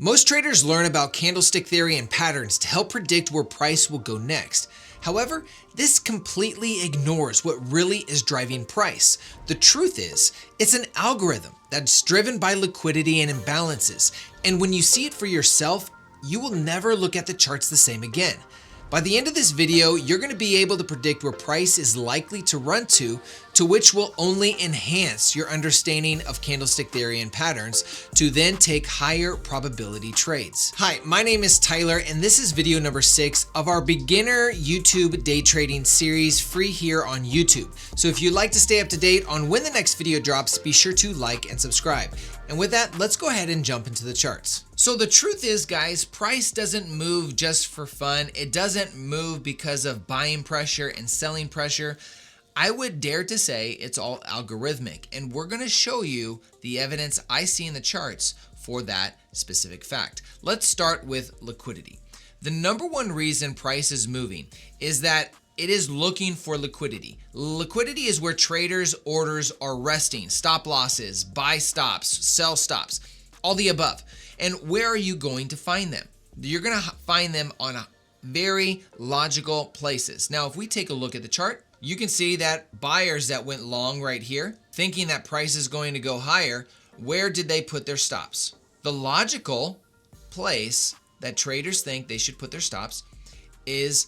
Most traders learn about candlestick theory and patterns to help predict where price will go next. However, this completely ignores what really is driving price. The truth is, it's an algorithm that's driven by liquidity and imbalances, and when you see it for yourself, you will never look at the charts the same again. By the end of this video, you're going to be able to predict where price is likely to run to which will only enhance your understanding of candlestick theory and patterns to then take higher probability trades. Hi, my name is Tyler, and this is video number 6 of our beginner YouTube day trading series, free here on YouTube. So if you'd like to stay up to date on when the next video drops, be sure to like and subscribe. And with that, let's go ahead and jump into the charts. So the truth is, guys, price doesn't move just for fun. It doesn't move because of buying pressure and selling pressure. I would dare to say it's all algorithmic, and we're going to show you the evidence I see in the charts for that specific fact. Let's start with liquidity. The number one reason price is moving is that it is looking for liquidity. Liquidity is where traders' orders are resting, stop losses, buy stops, sell stops, all the above. And where are you going to find them? You're going to find them on very logical places. Now, if we take a look at the chart, you can see that buyers that went long right here, thinking that price is going to go higher, where did they put their stops? The logical place that traders think they should put their stops is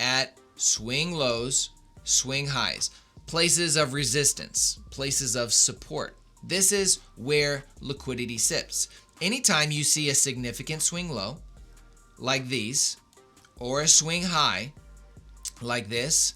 at swing lows, swing highs, places of resistance, places of support. This is where liquidity sits. Anytime you see a significant swing low, like these, or a swing high, like this,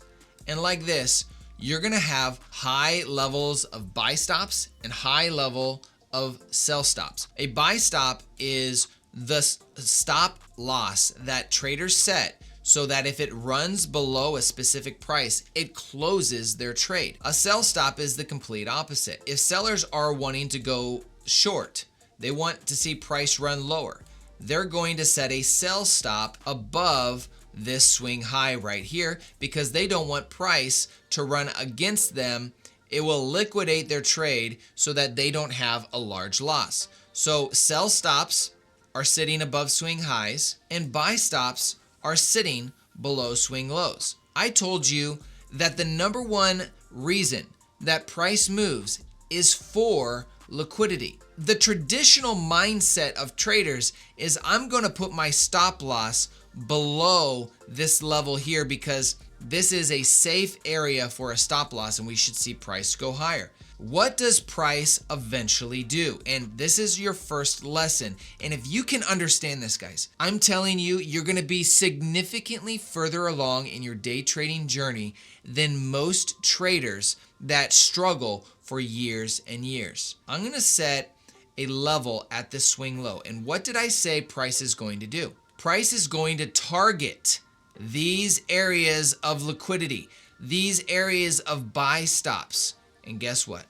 and like this, you're gonna have high levels of buy stops and high level of sell stops. A buy stop is the stop loss that traders set so that if it runs below a specific price, it closes their trade. A sell stop is the complete opposite. If sellers are wanting to go short, they want to see price run lower, they're going to set a sell stop above this swing high right here because they don't want price to run against them. It will liquidate their trade so that they don't have a large loss. So sell stops are sitting above swing highs and buy stops are sitting below swing lows. I told you that the number one reason that price moves is for liquidity. The traditional mindset of traders is I'm going to put my stop loss below this level here because this is a safe area for a stop loss and we should see price go higher. What does price eventually do? And this is your first lesson. And if you can understand this, guys, I'm telling you, you're going to be significantly further along in your day trading journey than most traders that struggle for years and years. I'm going to set a level at this swing low. And what did I say price is going to do? Price is going to target these areas of liquidity, these areas of buy stops. And guess what?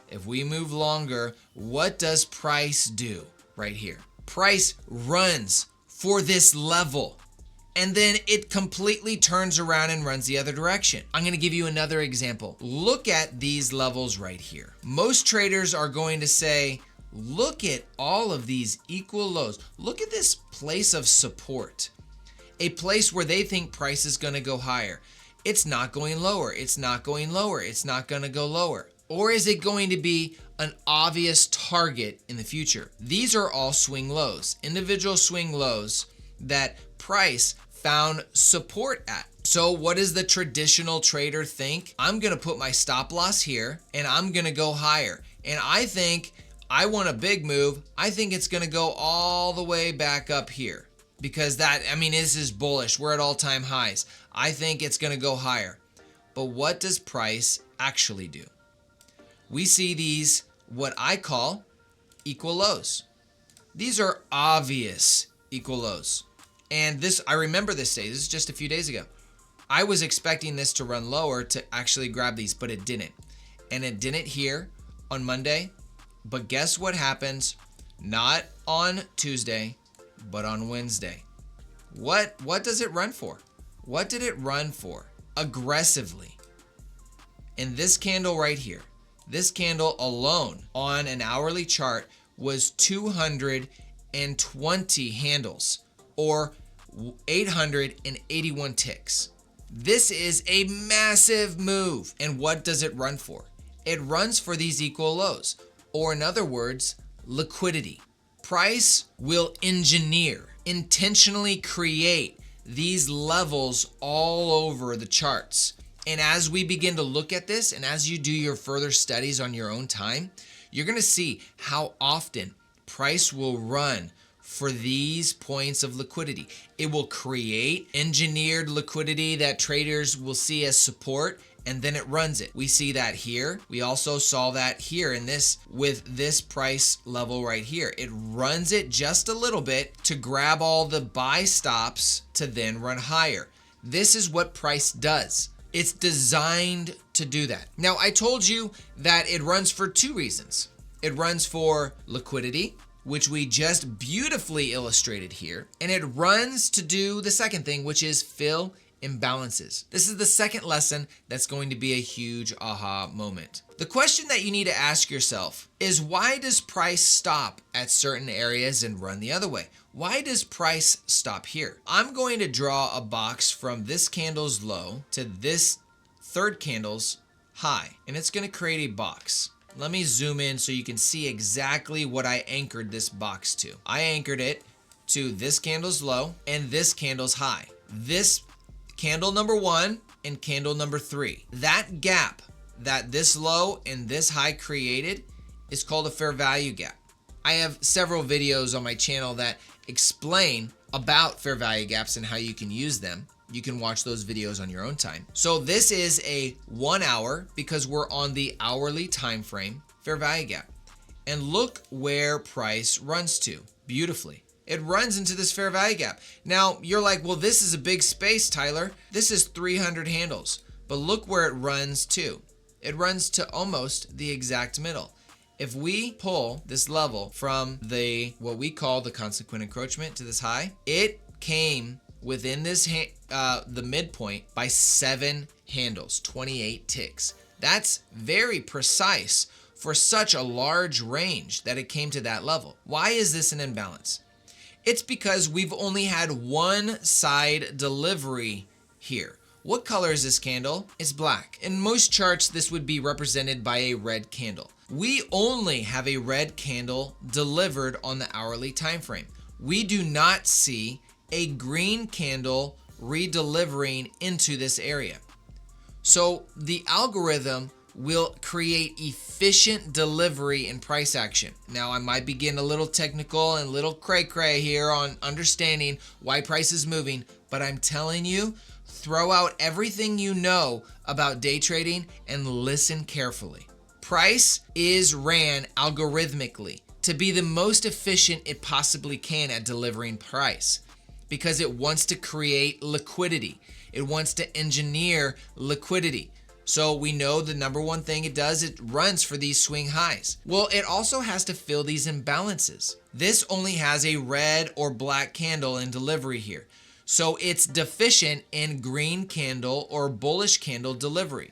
If we move longer, what does price do right here? Price runs for this level, and then it completely turns around and runs the other direction. I'm going to give you another example. Look at these levels right here. Most traders are going to say, look at all of these equal lows. Look at this place of support, a place where they think price is going to go higher. It's not going lower. It's not going lower. It's not going to go lower. Or is it going to be an obvious target in the future? These are all swing lows, individual swing lows that price found support at. So what does the traditional trader think? I'm going to put my stop loss here and I'm going to go higher. And I think I want a big move. I think it's going to go all the way back up here because this is bullish. We're at all-time highs. I think it's going to go higher. But what does price actually do? We see these, what I call equal lows. These are obvious equal lows. And this, I remember this day, this is just a few days ago. I was expecting this to run lower to actually grab these, but it didn't. And it didn't here on Monday. But guess what happens? Not on Tuesday, but on Wednesday. What does it run for? What did it run for? Aggressively. In this candle right here, this candle alone on an hourly chart was 200 820 handles, or 881 ticks. This is a massive move. And what does it run for? It runs for these equal lows, or in other words, liquidity. Price will intentionally create these levels all over the charts. And as we begin to look at this, and as you do your further studies on your own time, you're going to see how often price will run for these points of liquidity. It will create engineered liquidity that traders will see as support, and then it runs it. We see that here. We also saw that here in this with this price level right here. It runs it just a little bit to grab all the buy stops to then run higher. This is what price does. It's designed to do that. Now, I told you that it runs for two reasons. It runs for liquidity, which we just beautifully illustrated here, and it runs to do the second thing, which is fill imbalances. This is the second lesson that's going to be a huge aha moment. The question that you need to ask yourself is, why does price stop at certain areas and run the other way? Why does price stop here? I'm going to draw a box from this candle's low to this third candle's high, and it's going to create a box. Let me zoom in so you can see exactly what I anchored this box to. I anchored it to this candle's low and this candle's high. This candle number 1 and candle number 3. That gap that this low and this high created is called a fair value gap. I have several videos on my channel that explain about fair value gaps and how you can use them. You can watch those videos on your own time. So this is a 1 hour, because we're on the hourly time frame, fair value gap. And look where price runs to beautifully. It runs into this fair value gap. Now you're like, well, this is a big space, Tyler. This is 300 handles. But look where it runs to. It runs to almost the exact middle. If we pull this level from what we call the consequent encroachment to this high, it came within this the midpoint by 7 handles, 28 ticks. That's very precise for such a large range that it came to that level. Why is this an imbalance? It's because we've only had one side delivery here. What color is this candle? It's black. In most charts, this would be represented by a red candle. We only have a red candle delivered on the hourly time frame. We do not see a green candle redelivering into this area. So the algorithm will create efficient delivery and price action. Now I might be getting a little technical and a little cray-cray here on understanding why price is moving, but I'm telling you, throw out everything you know about day trading and listen carefully. Price is ran algorithmically to be the most efficient it possibly can at delivering price, because it wants to create liquidity. It wants to engineer liquidity. So we know the number one thing it does, it runs for these swing highs. Well, it also has to fill these imbalances. This only has a red or black candle in delivery here. So it's deficient in green candle or bullish candle delivery.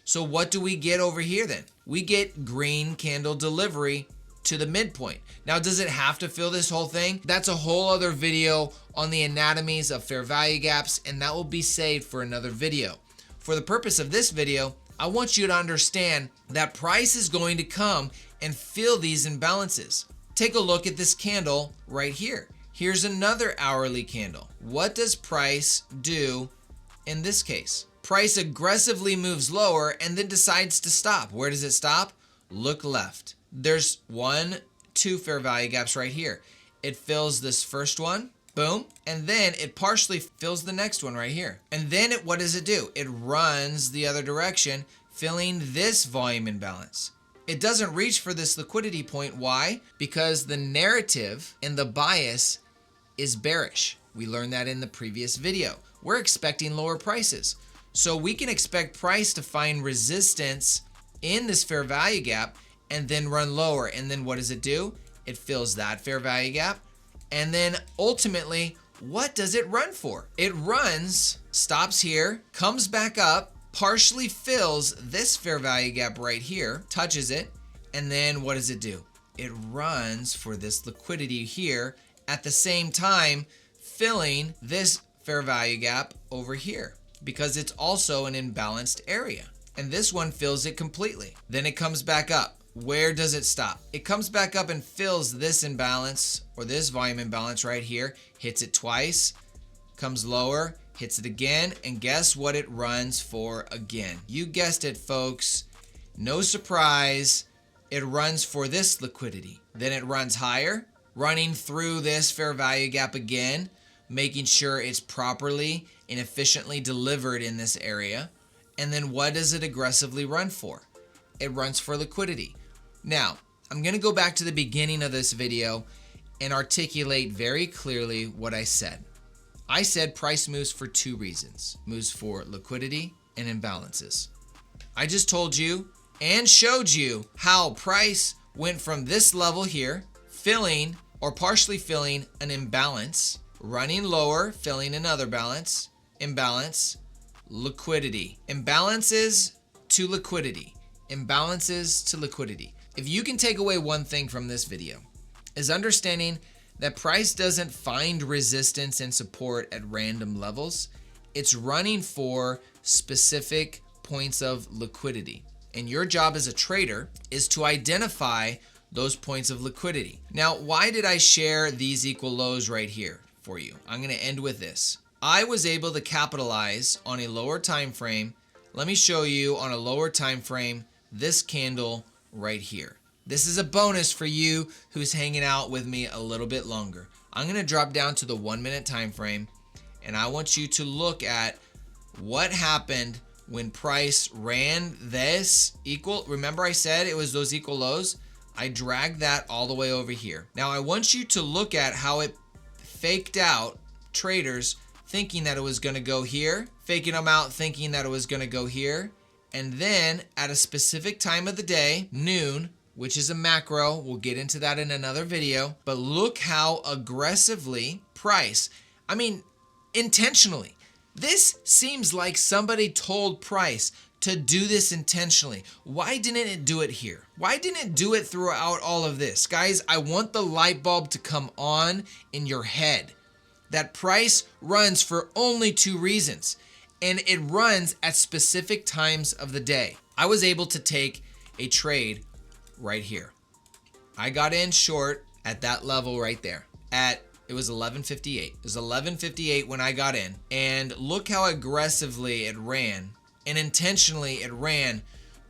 So what do we get over here then? We get green candle delivery to the midpoint. Now, does it have to fill this whole thing? That's a whole other video on the anatomies of fair value gaps, and that will be saved for another video. For the purpose of this video, I want you to understand that price is going to come and fill these imbalances. Take a look at this candle right here. Here's another hourly candle. What does price do in this case? Price aggressively moves lower and then decides to stop. Where does it stop? Look left. There's 1, 2 fair value gaps right here. It fills this first one, boom, and then it partially fills the next one right here. And then what does it do? It runs the other direction, filling this volume imbalance. It doesn't reach for this liquidity point. Why? Because the narrative and the bias is bearish. We learned that in the previous video. We're expecting lower prices. So we can expect price to find resistance in this fair value gap and then run lower. And then what does it do? It fills that fair value gap. And then ultimately, what does it run for? It runs, stops here, comes back up, partially fills this fair value gap right here, touches it, and then what does it do? it runs for this liquidity here at the same time filling this fair value gap over here because it's also an imbalanced area. And this one fills it completely. Then it comes back up. Where does it stop? It comes back up and fills this imbalance or this volume imbalance right here, hits it twice, comes lower, hits it again, and guess what it runs for again? You guessed it, folks. No surprise, it runs for this liquidity. Then it runs higher, running through this fair value gap again, making sure it's properly and efficiently delivered in this area. And then what does it aggressively run for? It runs for liquidity. Now, I'm going to go back to the beginning of this video and articulate very clearly what I said. I said price moves for two reasons. Moves for liquidity and imbalances. I just told you and showed you how price went from this level here, filling or partially filling an imbalance, running lower, filling another balance, imbalance, liquidity. Imbalances to liquidity. Imbalances to liquidity. If you can take away one thing from this video, is understanding that price doesn't find resistance and support at random levels. It's running for specific points of liquidity. And your job as a trader is to identify those points of liquidity. Now, why did I share these equal lows right here for you? I'm going to end with this. I was able to capitalize on a lower time frame. Let me show you on a lower time frame this candle right here. This is a bonus for you who's hanging out with me a little bit longer. I'm going to drop down to the 1 minute time frame, and I want you to look at what happened when price ran this equal. Remember I said it was those equal lows? I dragged that all the way over here. Now I want you to look at how it faked out traders thinking that it was going to go here, faking them out thinking that it was going to go here, and then at a specific time of the day, noon, which is a macro, we'll get into that in another video, but look how aggressively price, intentionally. This seems like somebody told price to do this intentionally. Why didn't it do it here? Why didn't it do it throughout all of this? Guys, I want the light bulb to come on in your head. That price runs for only two reasons, and it runs at specific times of the day. I was able to take a trade right here. I got in short at that level right there. It was 11:58. It was 11:58 when I got in, and look how aggressively it ran, and intentionally it ran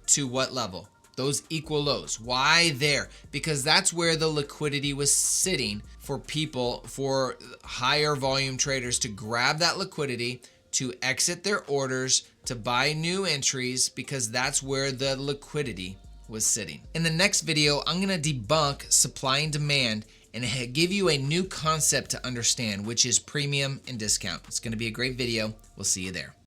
to what level? Those equal lows. Why there? Because that's where the liquidity was sitting for people, for higher volume traders to grab that liquidity, to exit their orders, to buy new entries, because that's where the liquidity was sitting. In the next video, I'm going to debunk supply and demand and give you a new concept to understand, which is premium and discount. It's going to be a great video. We'll see you there.